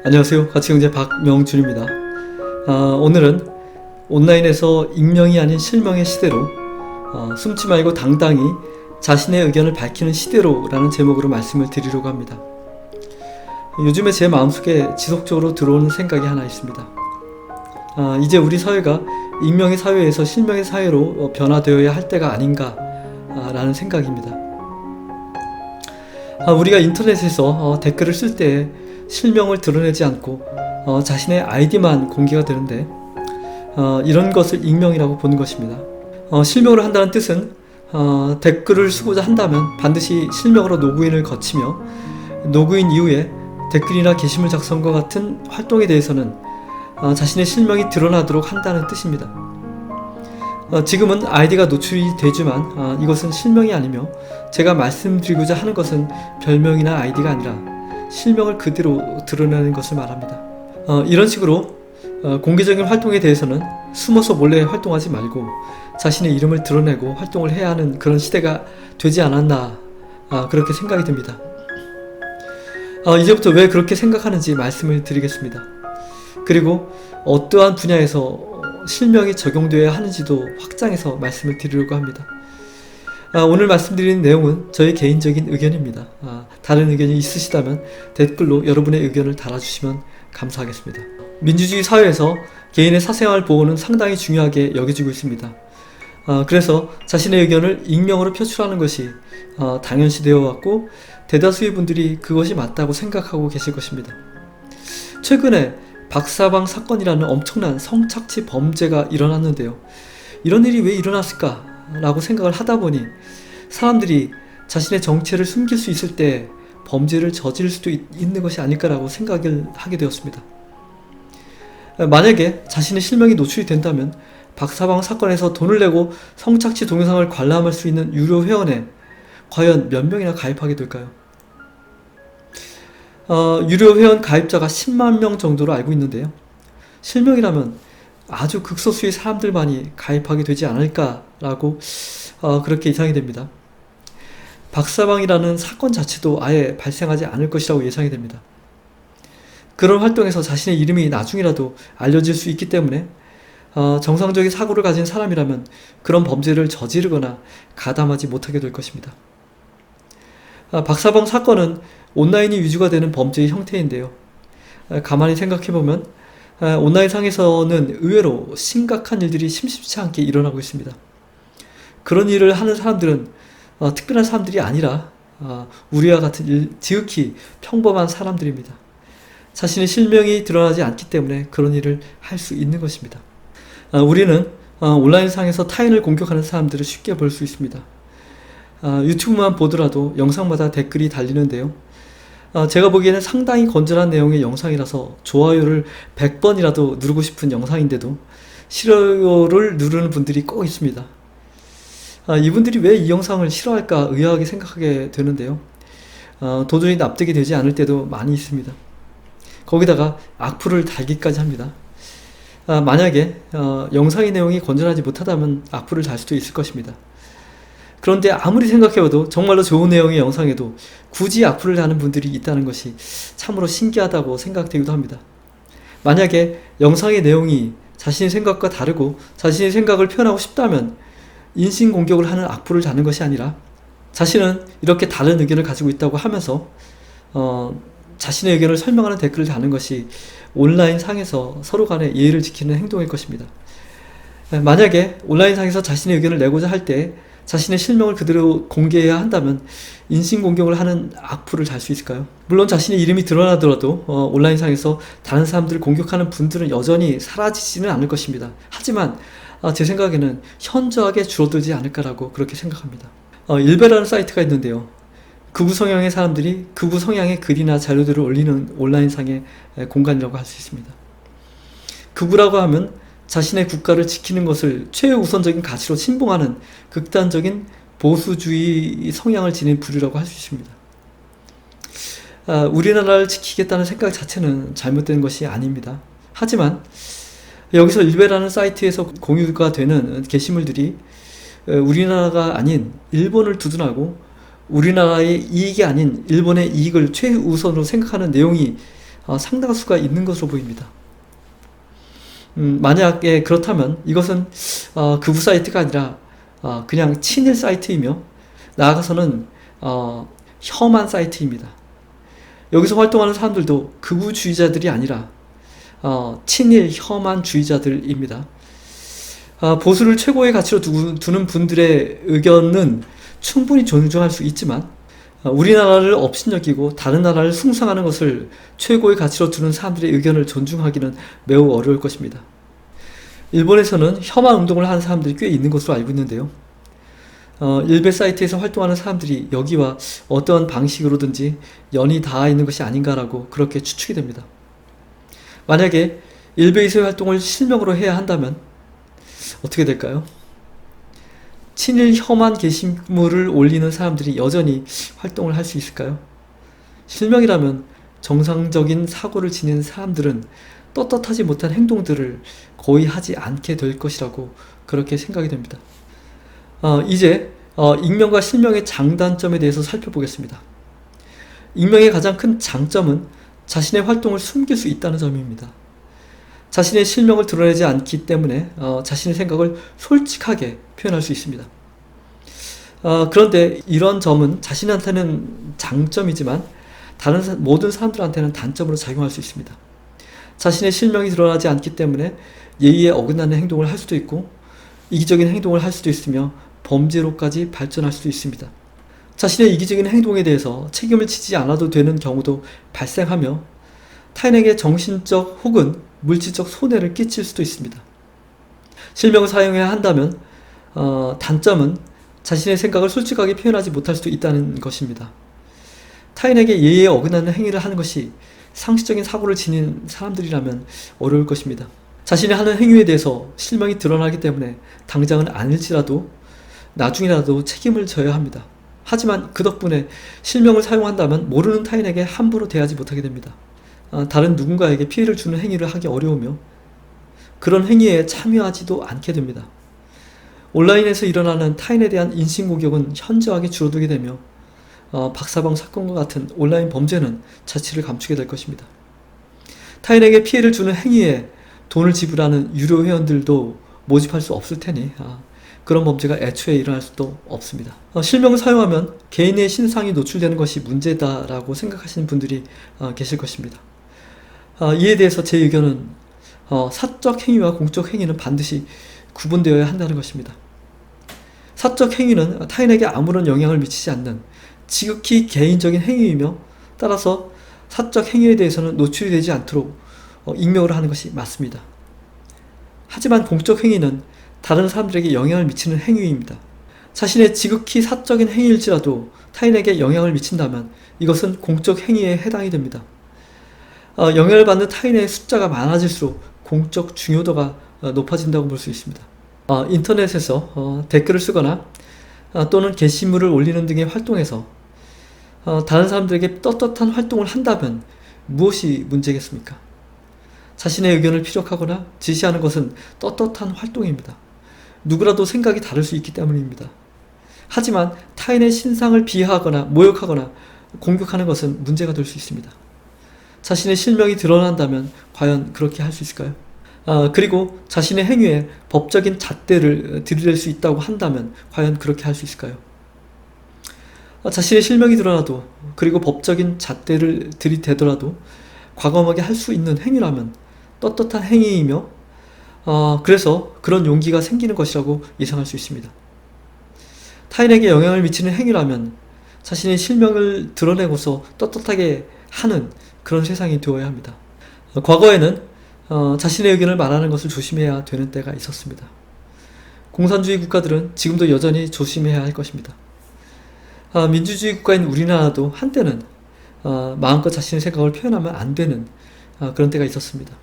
안녕하세요. 가치경제 박명준입니다. 오늘은 온라인에서 익명이 아닌 실명의 시대로 숨지 말고 당당히 자신의 의견을 밝히는 시대로 라는 제목으로 말씀을 드리려고 합니다. 요즘에 제 마음속에 지속적으로 들어오는 생각이 하나 있습니다. 이제 우리 사회가 익명의 사회에서 실명의 사회로 변화되어야 할 때가 아닌가 라는 생각입니다. 우리가 인터넷에서 댓글을 쓸 때 실명을 드러내지 않고 자신의 아이디만 공개가 되는데 이런 것을 익명이라고 보는 것입니다. 실명을 한다는 뜻은 댓글을 쓰고자 한다면 반드시 실명으로 로그인을 거치며 로그인 이후에 댓글이나 게시물 작성과 같은 활동에 대해서는 자신의 실명이 드러나도록 한다는 뜻입니다. 지금은 아이디가 노출이 되지만 이것은 실명이 아니며 제가 말씀드리고자 하는 것은 별명이나 아이디가 아니라 실명을 그대로 드러내는 것을 말합니다. 이런 식으로 공개적인 활동에 대해서는 숨어서 몰래 활동하지 말고 자신의 이름을 드러내고 활동을 해야 하는 그런 시대가 되지 않았나 그렇게 생각이 듭니다. 이제부터 왜 그렇게 생각하는지 말씀을 드리겠습니다. 그리고 어떠한 분야에서 실명이 적용되어야 하는지도 확장해서 말씀을 드리려고 합니다. 오늘 말씀드리는 내용은 저의 개인적인 의견입니다. 다른 의견이 있으시다면 댓글로 여러분의 의견을 달아주시면 감사하겠습니다. 민주주의 사회에서 개인의 사생활 보호는 상당히 중요하게 여겨지고 있습니다. 그래서 자신의 의견을 익명으로 표출하는 것이 당연시 되어 왔고 대다수의 분들이 그것이 맞다고 생각하고 계실 것입니다. 최근에 박사방 사건이라는 엄청난 성착취 범죄가 일어났는데요. 이런 일이 왜 일어났을까? 라고 생각을 하다 보니 사람들이 자신의 정체를 숨길 수 있을 때 범죄를 저지를 수도 있는 것이 아닐까라고 생각을 하게 되었습니다. 만약에 자신의 실명이 노출이 된다면 박사방 사건에서 돈을 내고 성착취 동영상을 관람할 수 있는 유료 회원에 과연 몇 명이나 가입하게 될까요? 유료 회원 가입자가 10만 명 정도로 알고 있는데요. 실명이라면 아주 극소수의 사람들만이 가입하게 되지 않을까라고 그렇게 예상이 됩니다. 박사방이라는 사건 자체도 아예 발생하지 않을 것이라고 예상이 됩니다. 그런 활동에서 자신의 이름이 나중이라도 알려질 수 있기 때문에 정상적인 사고를 가진 사람이라면 그런 범죄를 저지르거나 가담하지 못하게 될 것입니다. 박사방 사건은 온라인이 위주가 되는 범죄의 형태인데요. 가만히 생각해보면 온라인상에서는 의외로 심각한 일들이 심심치 않게 일어나고 있습니다. 그런 일을 하는 사람들은 특별한 사람들이 아니라 우리와 같은 지극히 평범한 사람들입니다. 자신의 실명이 드러나지 않기 때문에 그런 일을 할 수 있는 것입니다. 우리는 온라인상에서 타인을 공격하는 사람들을 쉽게 볼 수 있습니다. 유튜브만 보더라도 영상마다 댓글이 달리는데요. 제가 보기에는 상당히 건전한 내용의 영상이라서 좋아요를 100번이라도 누르고 싶은 영상인데도 싫어요를 누르는 분들이 꼭 있습니다. 이분들이 왜 이 영상을 싫어할까 의아하게 생각하게 되는데요. 도저히 납득이 되지 않을 때도 많이 있습니다. 거기다가 악플을 달기까지 합니다. 만약에 영상의 내용이 건전하지 못하다면 악플을 달 수도 있을 것입니다. 그런데 아무리 생각해봐도 정말로 좋은 내용의 영상에도 굳이 악플을 다는 분들이 있다는 것이 참으로 신기하다고 생각되기도 합니다. 만약에 영상의 내용이 자신의 생각과 다르고 자신의 생각을 표현하고 싶다면 인신공격을 하는 악플을 다는 것이 아니라 자신은 이렇게 다른 의견을 가지고 있다고 하면서 자신의 의견을 설명하는 댓글을 다는 것이 온라인상에서 서로 간의 예의를 지키는 행동일 것입니다. 만약에 온라인상에서 자신의 의견을 내고자 할 때 자신의 실명을 그대로 공개해야 한다면 인신공격을 하는 악플을 달 수 있을까요? 물론 자신의 이름이 드러나더라도 온라인상에서 다른 사람들을 공격하는 분들은 여전히 사라지지는 않을 것입니다. 하지만 제 생각에는 현저하게 줄어들지 않을까라고 그렇게 생각합니다. 일베라는 사이트가 있는데요. 극우 성향의 사람들이 극우 성향의 글이나 자료들을 올리는 온라인상의 공간이라고 할 수 있습니다. 극우라고 하면 자신의 국가를 지키는 것을 최우선적인 가치로 신봉하는 극단적인 보수주의 성향을 지닌 부류라고 할 수 있습니다. 우리나라를 지키겠다는 생각 자체는 잘못된 것이 아닙니다. 하지만 여기서 일베라는 사이트에서 공유가 되는 게시물들이 우리나라가 아닌 일본을 두둔하고 우리나라의 이익이 아닌 일본의 이익을 최우선으로 생각하는 내용이 상당수가 있는 것으로 보입니다. 만약에 그렇다면 이것은 극우 사이트가 아니라 그냥 친일 사이트이며 나아가서는 혐한 사이트입니다. 여기서 활동하는 사람들도 극우주의자들이 아니라 친일 혐한주의자들입니다. 보수를 최고의 가치로 두는 분들의 의견은 충분히 존중할 수 있지만 우리나라를 업신여기고 다른 나라를 숭상하는 것을 최고의 가치로 두는 사람들의 의견을 존중하기는 매우 어려울 것입니다. 일본에서는 혐한 운동을 하는 사람들이 꽤 있는 것으로 알고 있는데요. 일베 사이트에서 활동하는 사람들이 여기와 어떤 방식으로든지 연이 닿아 있는 것이 아닌가라고 그렇게 추측이 됩니다. 만약에 일베에서의 활동을 실명으로 해야 한다면 어떻게 될까요? 친일 혐한 게시물을 올리는 사람들이 여전히 활동을 할 수 있을까요? 실명이라면 정상적인 사고를 지닌 사람들은 떳떳하지 못한 행동들을 거의 하지 않게 될 것이라고 그렇게 생각이 됩니다. 이제 익명과 실명의 장단점에 대해서 살펴보겠습니다. 익명의 가장 큰 장점은 자신의 활동을 숨길 수 있다는 점입니다. 자신의 실명을 드러내지 않기 때문에 자신의 생각을 솔직하게 표현할 수 있습니다. 그런데 이런 점은 자신한테는 장점이지만 다른 모든 사람들한테는 단점으로 작용할 수 있습니다. 자신의 실명이 드러나지 않기 때문에 예의에 어긋나는 행동을 할 수도 있고 이기적인 행동을 할 수도 있으며 범죄로까지 발전할 수도 있습니다. 자신의 이기적인 행동에 대해서 책임을 지지 않아도 되는 경우도 발생하며 타인에게 정신적 혹은 물질적 손해를 끼칠 수도 있습니다. 실명을 사용해야 한다면 단점은 자신의 생각을 솔직하게 표현하지 못할 수도 있다는 것입니다. 타인에게 예의에 어긋나는 행위를 하는 것이 상식적인 사고를 지닌 사람들이라면 어려울 것입니다. 자신이 하는 행위에 대해서 실명이 드러나기 때문에 당장은 아닐지라도 나중이라도 책임을 져야 합니다. 하지만 그 덕분에 실명을 사용한다면 모르는 타인에게 함부로 대하지 못하게 됩니다. 다른 누군가에게 피해를 주는 행위를 하기 어려우며 그런 행위에 참여하지도 않게 됩니다. 온라인에서 일어나는 타인에 대한 인신공격은 현저하게 줄어들게 되며 박사방 사건과 같은 온라인 범죄는 자취를 감추게 될 것입니다. 타인에게 피해를 주는 행위에 돈을 지불하는 유료 회원들도 모집할 수 없을 테니 그런 범죄가 애초에 일어날 수도 없습니다. 실명을 사용하면 개인의 신상이 노출되는 것이 문제다라고 생각하시는 분들이 계실 것입니다. 이에 대해서 제 의견은 사적 행위와 공적 행위는 반드시 구분되어야 한다는 것입니다. 사적 행위는 타인에게 아무런 영향을 미치지 않는 지극히 개인적인 행위이며 따라서 사적 행위에 대해서는 노출이 되지 않도록 익명으로 하는 것이 맞습니다. 하지만 공적 행위는 다른 사람들에게 영향을 미치는 행위입니다. 자신의 지극히 사적인 행위일지라도 타인에게 영향을 미친다면 이것은 공적 행위에 해당이 됩니다. 영향을 받는 타인의 숫자가 많아질수록 공적 중요도가 높아진다고 볼 수 있습니다. 인터넷에서 댓글을 쓰거나 또는 게시물을 올리는 등의 활동에서 다른 사람들에게 떳떳한 활동을 한다면 무엇이 문제겠습니까? 자신의 의견을 피력하거나 지시하는 것은 떳떳한 활동입니다. 누구라도 생각이 다를 수 있기 때문입니다. 하지만 타인의 신상을 비하하거나 모욕하거나 공격하는 것은 문제가 될 수 있습니다. 자신의 실명이 드러난다면 과연 그렇게 할 수 있을까요? 그리고 자신의 행위에 법적인 잣대를 들이댈 수 있다고 한다면 과연 그렇게 할 수 있을까요? 자신의 실명이 드러나도 그리고 법적인 잣대를 들이대더라도 과감하게 할 수 있는 행위라면 떳떳한 행위이며 그래서 그런 용기가 생기는 것이라고 예상할 수 있습니다. 타인에게 영향을 미치는 행위라면 자신의 실명을 드러내고서 떳떳하게 하는 그런 세상이 되어야 합니다. 과거에는 자신의 의견을 말하는 것을 조심해야 되는 때가 있었습니다. 공산주의 국가들은 지금도 여전히 조심해야 할 것입니다. 민주주의 국가인 우리나라도 한때는 마음껏 자신의 생각을 표현하면 안 되는 그런 때가 있었습니다.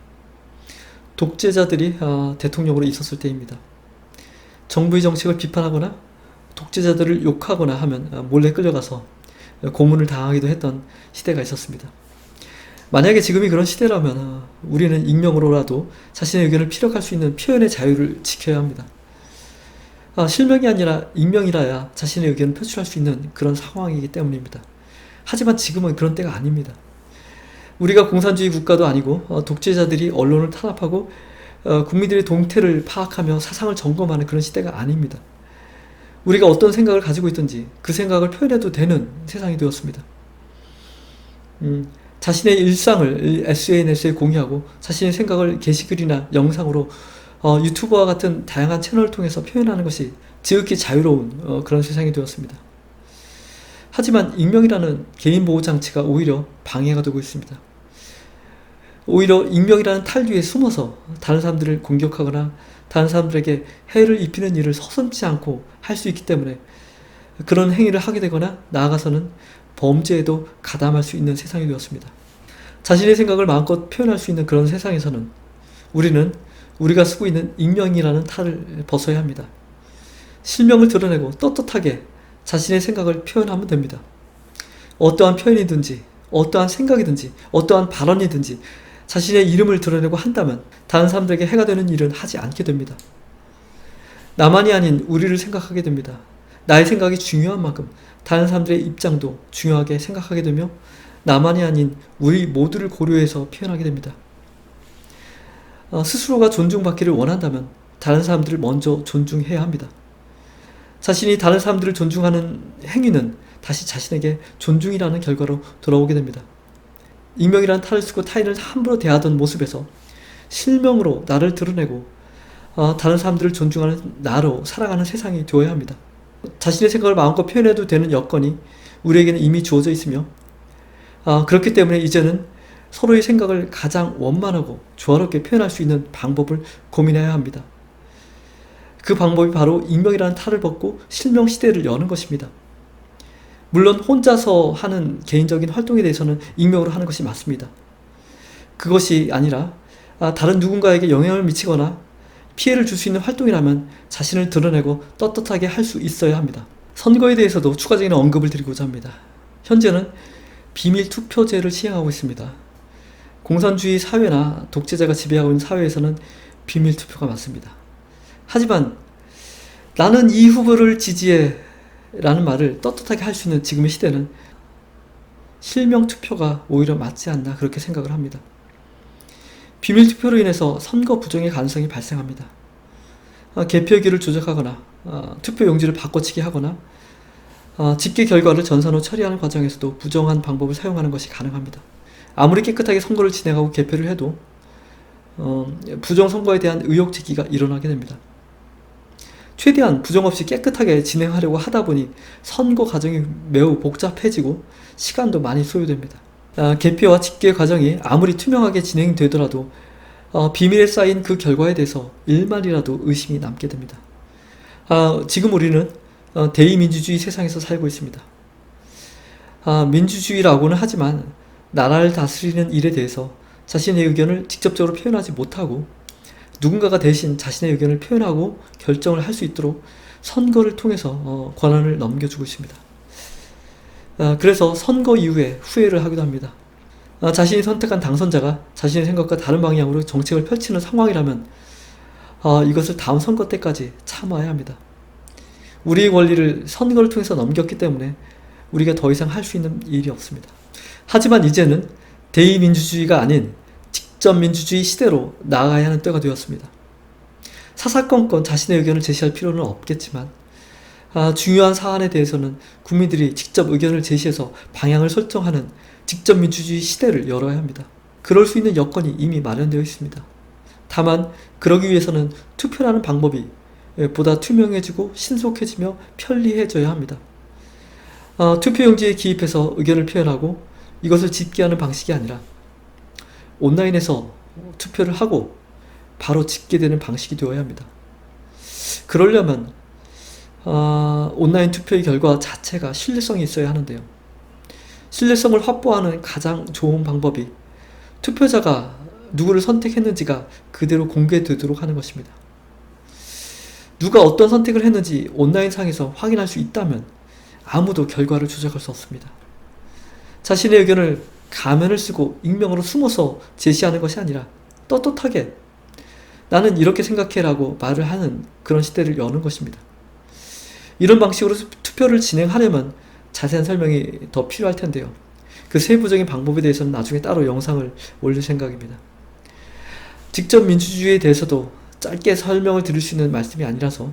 독재자들이 대통령으로 있었을 때입니다. 정부의 정책을 비판하거나 독재자들을 욕하거나 하면 몰래 끌려가서 고문을 당하기도 했던 시대가 있었습니다. 만약에 지금이 그런 시대라면 우리는 익명으로라도 자신의 의견을 피력할 수 있는 표현의 자유를 지켜야 합니다. 실명이 아니라 익명이라야 자신의 의견을 표출할 수 있는 그런 상황이기 때문입니다. 하지만 지금은 그런 때가 아닙니다. 우리가 공산주의 국가도 아니고 독재자들이 언론을 탄압하고 국민들의 동태를 파악하며 사상을 점검하는 그런 시대가 아닙니다. 우리가 어떤 생각을 가지고 있든지 그 생각을 표현해도 되는 세상이 되었습니다. 자신의 일상을 SNS에 공유하고 자신의 생각을 게시글이나 영상으로 유튜버와 같은 다양한 채널을 통해서 표현하는 것이 지극히 자유로운 그런 세상이 되었습니다. 하지만 익명이라는 개인보호장치가 오히려 방해가 되고 있습니다. 오히려 익명이라는 탈 뒤에 숨어서 다른 사람들을 공격하거나 다른 사람들에게 해를 입히는 일을 서슴지 않고 할 수 있기 때문에 그런 행위를 하게 되거나 나아가서는 범죄에도 가담할 수 있는 세상이 되었습니다. 자신의 생각을 마음껏 표현할 수 있는 그런 세상에서는 우리는 우리가 쓰고 있는 익명이라는 탈을 벗어야 합니다. 실명을 드러내고 떳떳하게 자신의 생각을 표현하면 됩니다. 어떠한 표현이든지 어떠한 생각이든지 어떠한 발언이든지 자신의 이름을 드러내고 한다면 다른 사람들에게 해가 되는 일은 하지 않게 됩니다. 나만이 아닌 우리를 생각하게 됩니다. 나의 생각이 중요한 만큼 다른 사람들의 입장도 중요하게 생각하게 되며 나만이 아닌 우리 모두를 고려해서 표현하게 됩니다. 스스로가 존중받기를 원한다면 다른 사람들을 먼저 존중해야 합니다. 자신이 다른 사람들을 존중하는 행위는 다시 자신에게 존중이라는 결과로 돌아오게 됩니다. 익명이라는 탈을 쓰고 타인을 함부로 대하던 모습에서 실명으로 나를 드러내고 다른 사람들을 존중하는 나로 살아가는 세상이 되어야 합니다. 자신의 생각을 마음껏 표현해도 되는 여건이 우리에게는 이미 주어져 있으며 그렇기 때문에 이제는 서로의 생각을 가장 원만하고 조화롭게 표현할 수 있는 방법을 고민해야 합니다. 그 방법이 바로 익명이라는 탈을 벗고 실명 시대를 여는 것입니다. 물론 혼자서 하는 개인적인 활동에 대해서는 익명으로 하는 것이 맞습니다. 그것이 아니라 다른 누군가에게 영향을 미치거나 피해를 줄 수 있는 활동이라면 자신을 드러내고 떳떳하게 할 수 있어야 합니다. 선거에 대해서도 추가적인 언급을 드리고자 합니다. 현재는 비밀 투표제를 시행하고 있습니다. 공산주의 사회나 독재자가 지배하고 있는 사회에서는 비밀 투표가 맞습니다. 하지만 나는 이 후보를 지지해 라는 말을 떳떳하게 할 수 있는 지금의 시대는 실명 투표가 오히려 맞지 않나 그렇게 생각을 합니다. 비밀 투표로 인해서 선거 부정의 가능성이 발생합니다. 개표기를 조작하거나 투표 용지를 바꿔치기 하거나 집계 결과를 전산으로 처리하는 과정에서도 부정한 방법을 사용하는 것이 가능합니다. 아무리 깨끗하게 선거를 진행하고 개표를 해도 부정선거에 대한 의혹 제기가 일어나게 됩니다. 최대한 부정 없이 깨끗하게 진행하려고 하다 보니 선거 과정이 매우 복잡해지고 시간도 많이 소요됩니다. 개표와 집계 과정이 아무리 투명하게 진행되더라도 비밀에 쌓인 그 결과에 대해서 일말이라도 의심이 남게 됩니다. 지금 우리는 대의민주주의 세상에서 살고 있습니다. 민주주의라고는 하지만 나라를 다스리는 일에 대해서 자신의 의견을 직접적으로 표현하지 못하고 누군가가 대신 자신의 의견을 표현하고 결정을 할 수 있도록 선거를 통해서 권한을 넘겨주고 있습니다. 그래서 선거 이후에 후회를 하기도 합니다. 자신이 선택한 당선자가 자신의 생각과 다른 방향으로 정책을 펼치는 상황이라면 이것을 다음 선거 때까지 참아야 합니다. 우리의 권리를 선거를 통해서 넘겼기 때문에 우리가 더 이상 할 수 있는 일이 없습니다. 하지만 이제는 대의민주주의가 아닌 직접민주주의 시대로 나아가야 하는 때가 되었습니다. 사사건건 자신의 의견을 제시할 필요는 없겠지만 중요한 사안에 대해서는 국민들이 직접 의견을 제시해서 방향을 설정하는 직접민주주의 시대를 열어야 합니다. 그럴 수 있는 여건이 이미 마련되어 있습니다. 다만 그러기 위해서는 투표라는 방법이 보다 투명해지고 신속해지며 편리해져야 합니다. 투표용지에 기입해서 의견을 표현하고 이것을 집계하는 방식이 아니라 온라인에서 투표를 하고 바로 집계되는 방식이 되어야 합니다. 그러려면 온라인 투표의 결과 자체가 신뢰성이 있어야 하는데요. 신뢰성을 확보하는 가장 좋은 방법이 투표자가 누구를 선택했는지가 그대로 공개되도록 하는 것입니다. 누가 어떤 선택을 했는지 온라인상에서 확인할 수 있다면 아무도 결과를 조작할 수 없습니다. 자신의 의견을 가면을 쓰고 익명으로 숨어서 제시하는 것이 아니라 떳떳하게 나는 이렇게 생각해라고 말을 하는 그런 시대를 여는 것입니다. 이런 방식으로 투표를 진행하려면 자세한 설명이 더 필요할 텐데요. 그 세부적인 방법에 대해서는 나중에 따로 영상을 올릴 생각입니다. 직접 민주주의에 대해서도 짧게 설명을 드릴 수 있는 말씀이 아니라서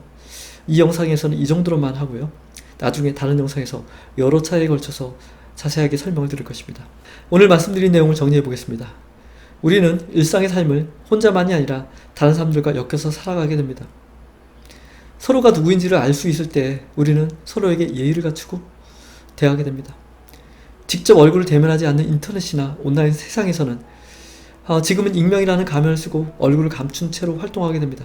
이 영상에서는 이 정도로만 하고요. 나중에 다른 영상에서 여러 차례에 걸쳐서 자세하게 설명을 드릴 것입니다. 오늘 말씀드린 내용을 정리해 보겠습니다. 우리는 일상의 삶을 혼자만이 아니라 다른 사람들과 엮여서 살아가게 됩니다. 서로가 누구인지를 알 수 있을 때 우리는 서로에게 예의를 갖추고 대하게 됩니다. 직접 얼굴을 대면하지 않는 인터넷이나 온라인 세상에서는 지금은 익명이라는 가면을 쓰고 얼굴을 감춘 채로 활동하게 됩니다.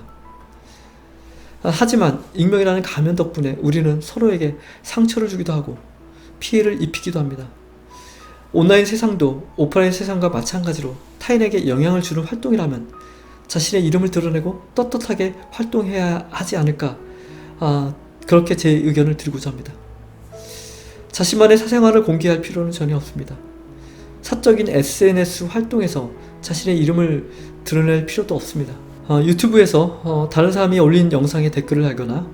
하지만 익명이라는 가면 덕분에 우리는 서로에게 상처를 주기도 하고 피해를 입히기도 합니다. 온라인 세상도 오프라인 세상과 마찬가지로 타인에게 영향을 주는 활동이라면 자신의 이름을 드러내고 떳떳하게 활동해야 하지 않을까, 그렇게 제 의견을 드리고자 합니다. 자신만의 사생활을 공개할 필요는 전혀 없습니다. 사적인 SNS 활동에서 자신의 이름을 드러낼 필요도 없습니다. 유튜브에서 다른 사람이 올린 영상에 댓글을 하거나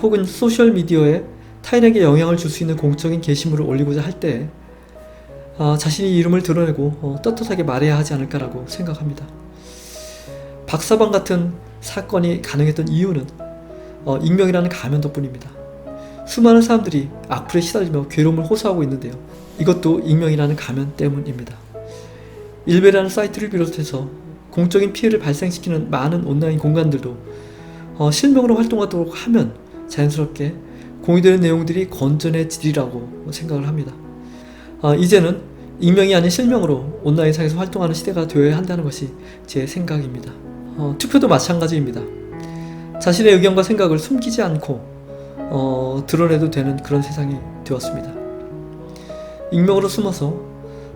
혹은 소셜미디어에 타인에게 영향을 줄 수 있는 공적인 게시물을 올리고자 할 때 자신의 이름을 드러내고 떳떳하게 말해야 하지 않을까라고 생각합니다. 박사방 같은 사건이 가능했던 이유는 익명이라는 가면 덕분입니다. 수많은 사람들이 악플에 시달리며 괴로움을 호소하고 있는데요. 이것도 익명이라는 가면 때문입니다. 일베라는 사이트를 비롯해서 공적인 피해를 발생시키는 많은 온라인 공간들도 실명으로 활동하도록 하면 자연스럽게 공유되는 내용들이 건전해지리라고 생각을 합니다. 이제는 익명이 아닌 실명으로 온라인상에서 활동하는 시대가 되어야 한다는 것이 제 생각입니다. 투표도 마찬가지입니다. 자신의 의견과 생각을 숨기지 않고 드러내도 되는 그런 세상이 되었습니다. 익명으로 숨어서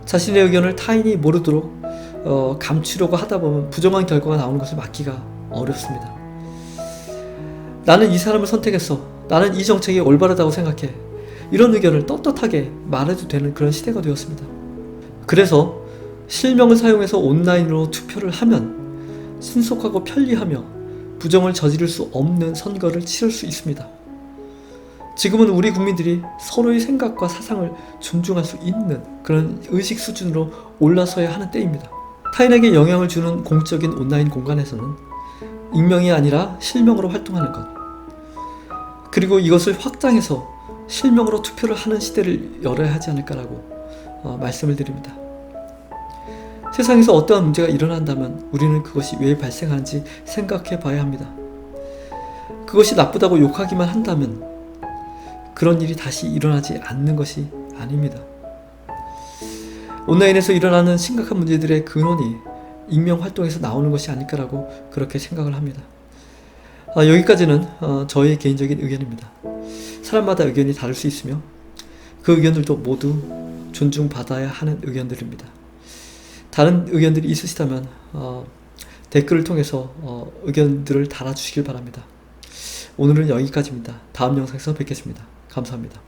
자신의 의견을 타인이 모르도록 감추려고 하다 보면 부정한 결과가 나오는 것을 막기가 어렵습니다. 나는 이 사람을 선택했어. 나는 이 정책이 올바르다고 생각해. 이런 의견을 떳떳하게 말해도 되는 그런 시대가 되었습니다. 그래서 실명을 사용해서 온라인으로 투표를 하면 신속하고 편리하며 부정을 저지를 수 없는 선거를 치를 수 있습니다. 지금은 우리 국민들이 서로의 생각과 사상을 존중할 수 있는 그런 의식 수준으로 올라서야 하는 때입니다. 타인에게 영향을 주는 공적인 온라인 공간에서는 익명이 아니라 실명으로 활동하는 것, 그리고 이것을 확장해서 실명으로 투표를 하는 시대를 열어야 하지 않을까라고 말씀을 드립니다. 세상에서 어떠한 문제가 일어난다면 우리는 그것이 왜 발생하는지 생각해 봐야 합니다. 그것이 나쁘다고 욕하기만 한다면 그런 일이 다시 일어나지 않는 것이 아닙니다. 온라인에서 일어나는 심각한 문제들의 근원이 익명 활동에서 나오는 것이 아닐까라고 그렇게 생각을 합니다. 여기까지는 저의 개인적인 의견입니다. 사람마다 의견이 다를 수 있으며 그 의견들도 모두 존중받아야 하는 의견들입니다. 다른 의견들이 있으시다면 댓글을 통해서 의견들을 달아주시길 바랍니다. 오늘은 여기까지입니다. 다음 영상에서 뵙겠습니다. 감사합니다.